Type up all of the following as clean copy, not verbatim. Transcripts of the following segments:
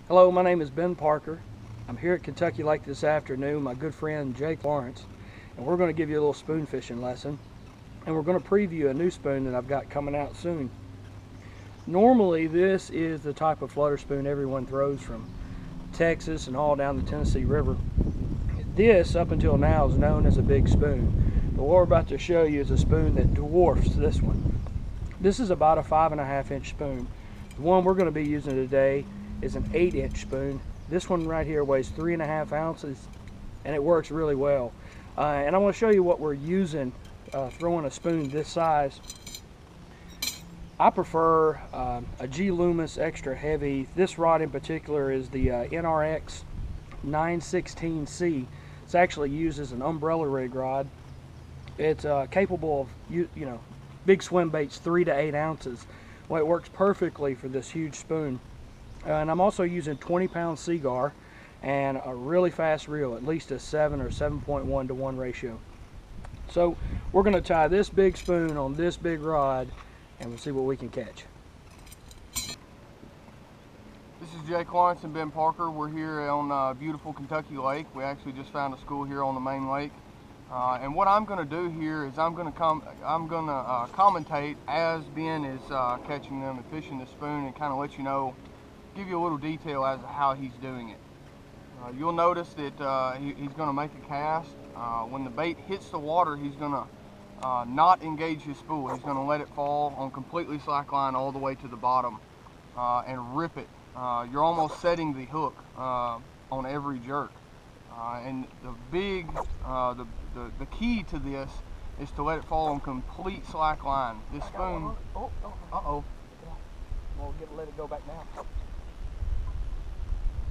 Hello, my name is Ben Parker. I'm here at Kentucky Lake this afternoon with my good friend Jake Lawrence, and we're going to give you a little spoon fishing lesson, and we're going to preview a new spoon that I've got coming out soon. Normally this is the type of flutter spoon everyone throws from Texas and all down the Tennessee River. This, up until now, is known as a big spoon, but what we're about to show you is a spoon that dwarfs this one. This is about a 5.5 inch spoon. The one we're going to be using today is an 8-inch spoon. This one right here weighs 3.5 ounces, and it works really well. And I want to show you what we're using throwing a spoon this size. I prefer a G Loomis extra heavy. This rod in particular is the NRX 916C. It's actually used as an umbrella rig rod. It's capable of big swim baits 3 to 8 ounces. Well, it works perfectly for this huge spoon. And I'm also using 20-pound seagar and a really fast reel, at least a 7 or 7.1 to 1 ratio. So we're going to tie this big spoon on this big rod and we'll see what we can catch. This is Jake Lawrence and Ben Parker. We're here on beautiful Kentucky Lake. We actually just found a school here on the main lake. And what I'm going to do here is I'm going to commentate as Ben is catching them and fishing the spoon, and kind of let you know, give you a little detail as to how he's doing it. You'll notice that he's going to make a cast. When the bait hits the water, he's going to not engage his spool. He's going to let it fall on completely slack line all the way to the bottom and rip it. You're almost setting the hook on every jerk. And the key to this is to let it fall on complete slack line. This spoon. Uh-oh. We'll let it go back now.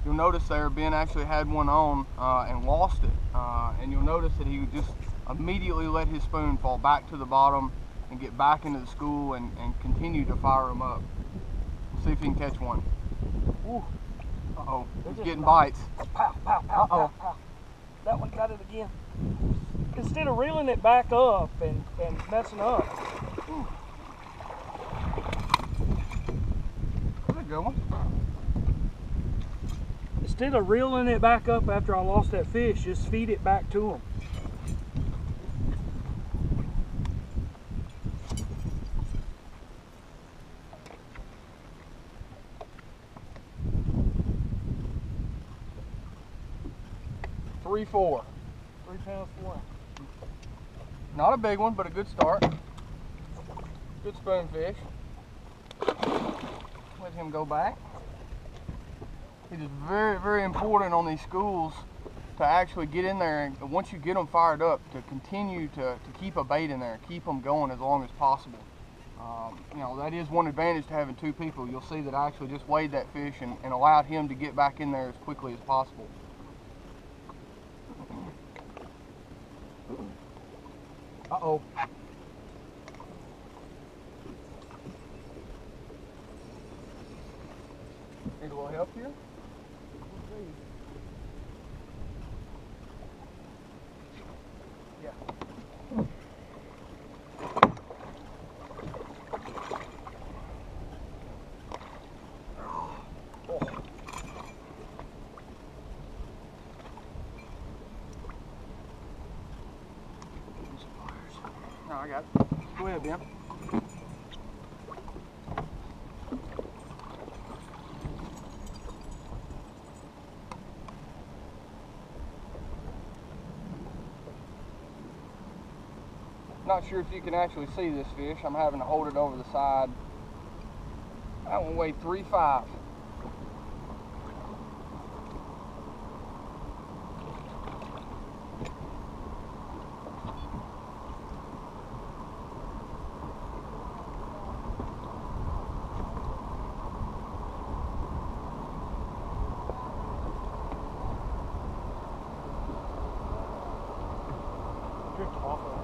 You'll notice there Ben actually had one on and lost it. And you'll notice that he would just immediately let his spoon fall back to the bottom and get back into the school and continue to fire them up. See if he can catch one. Ooh. Uh-oh, he's getting bites. Pow, pow, pow, pow, pow. That one got it again. Instead of reeling it back up and messing up. Ooh. That's a good one. Instead of reeling it back up after I lost that fish, just feed it back to him. Three, 4. 3 pounds 4. Not a big one, but a good start. Good spoon fish. Let him go back. It is very, very important on these schools to actually get in there, and once you get them fired up, to continue to keep a bait in there, keep them going as long as possible. That is one advantage to having 2 people. You'll see that I actually just weighed that fish and allowed him to get back in there as quickly as possible. Uh-oh. Need a little help here? Yeah. No, I got it. Go ahead, Ben. Not sure if you can actually see this fish. I'm having to hold it over the side. That one weighed 3.5. Drift off of it.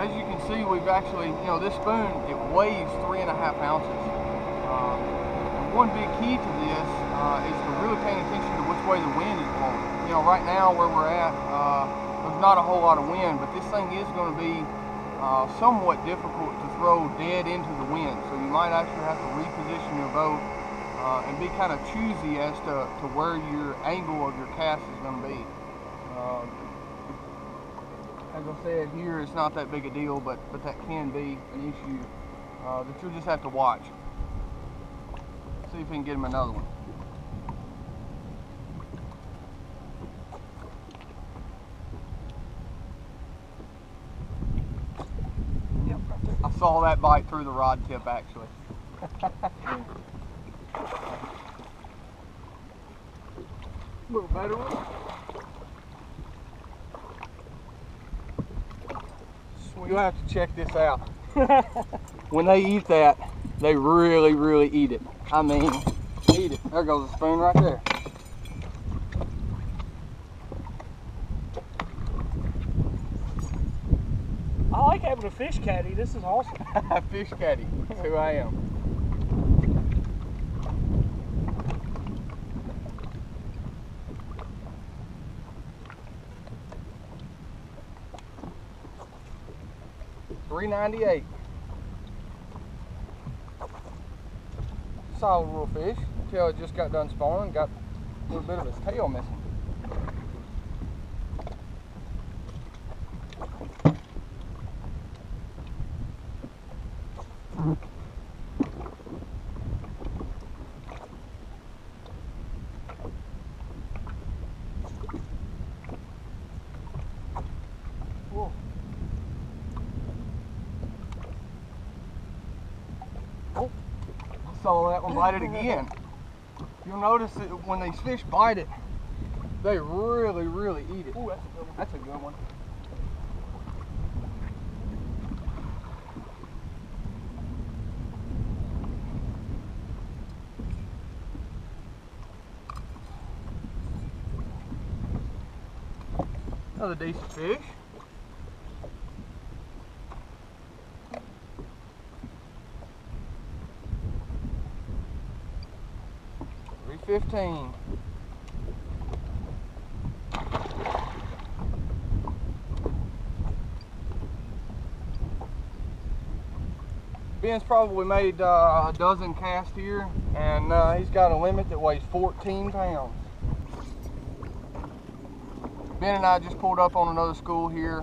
As you can see, we've actually, this spoon, it weighs 3.5 ounces. And one big key to this is to really paying attention to which way the wind is blowing. you know, right now where we're at, there's not a whole lot of wind, but this thing is going to be somewhat difficult to throw dead into the wind. So you might actually have to reposition your boat and be kind of choosy as to where your angle of your cast is going to be. As I said, here it's not that big a deal, but that can be an issue that you'll just have to watch. See if we can get him another one. Yep, I saw that bite through the rod tip actually. A little better one. You'll have to check this out. When they eat that, they really, really eat it. I mean, eat it. There goes a spoon right there. I like having a fish caddy. This is awesome. Fish caddy. That's who I am. $3.98. Solid little fish until it just got done spawning, got a little bit of his tail missing. Saw that one bite it again. You'll notice that when these fish bite it, they really, really eat it. Ooh, that's a good one. Another decent fish. $3.15. Ben's probably made a dozen casts here, and he's got a limit that weighs 14 pounds. Ben and I just pulled up on another school here.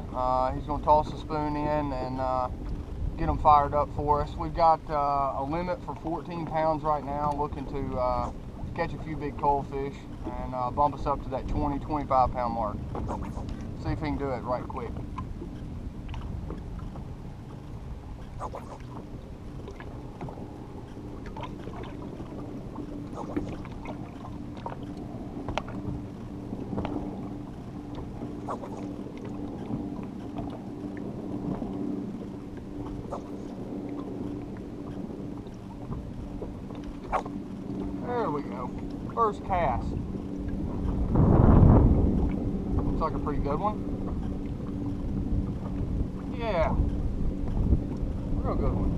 He's going to toss the spoon in and get them fired up for us. We've got a limit for 14 pounds right now, looking to catch a few big coalfish and bump us up to that 20-25 pound mark. See if we can do it right quick. There we go. First cast. Looks like a pretty good one. Yeah. Real good one.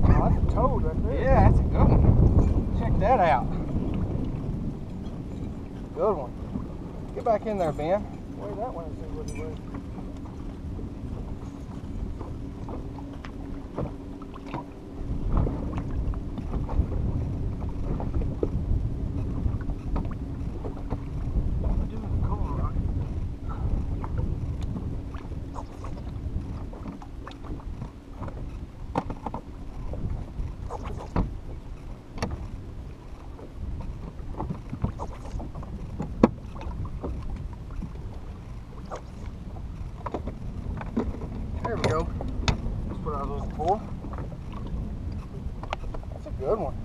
Oh, that's a toad right there. Yeah, that's a good one. Check that out. Good one. Get back in there, Ben. Wait, that one is what he was. There we go. That's what I was looking for. That's a good one.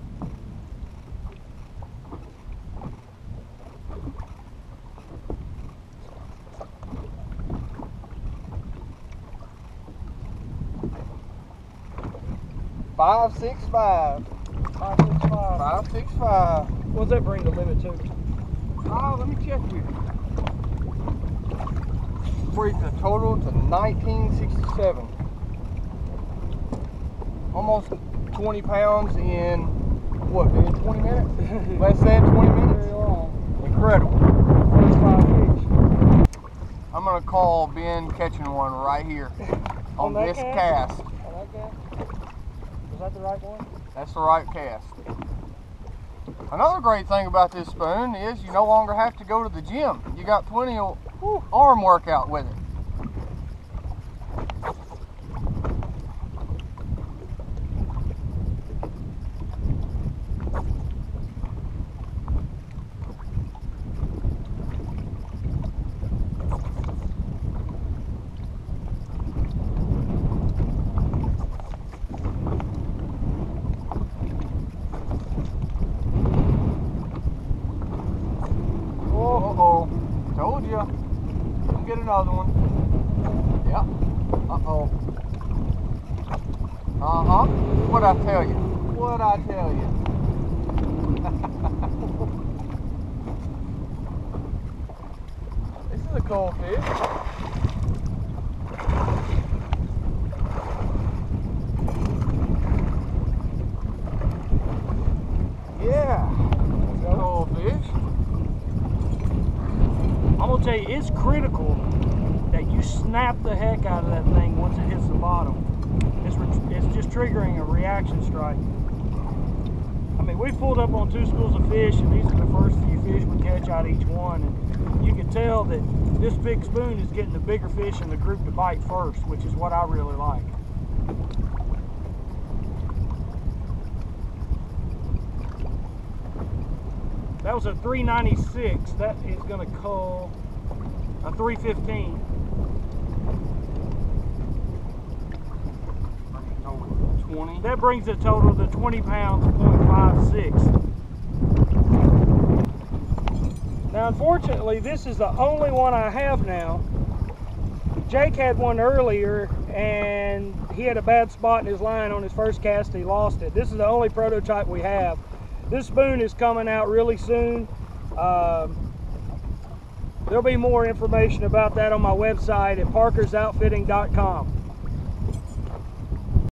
$5.65. $5.65. What does that bring the limit to? Let me check here. brings the total to 1967. Almost 20 pounds in, what, in 20 minutes? Less than 20 minutes? Very long. Incredible. First 5 fish. I'm going to call Ben catching one right here on that this cast? cast. On that cast? Was that the right one? That's the right cast. Another great thing about this spoon is you no longer have to go to the gym. You got plenty of arm workout with it. Uh-oh, told you. We'll get another one. Yep. Uh-oh. Uh-huh. What'd I tell you? What'd I tell you? This is a cool fish. Yeah. Cool fish. I'm gonna tell you, it's critical that you snap the heck out of that thing once it hits the bottom. It's just triggering a reaction strike. I mean, we pulled up on 2 schools of fish, and these are the first few fish we catch out of each one. And you can tell that this big spoon is getting the bigger fish in the group to bite first, which is what I really like. That was a 396. That is going to call a 315. That brings the total to 20 pounds, 0.56. Now, unfortunately, this is the only one I have now. Jake had one earlier, and he had a bad spot in his line on his first cast. He lost it. This is the only prototype we have. This spoon is coming out really soon. There'll be more information about that on my website at parkersoutfitting.com.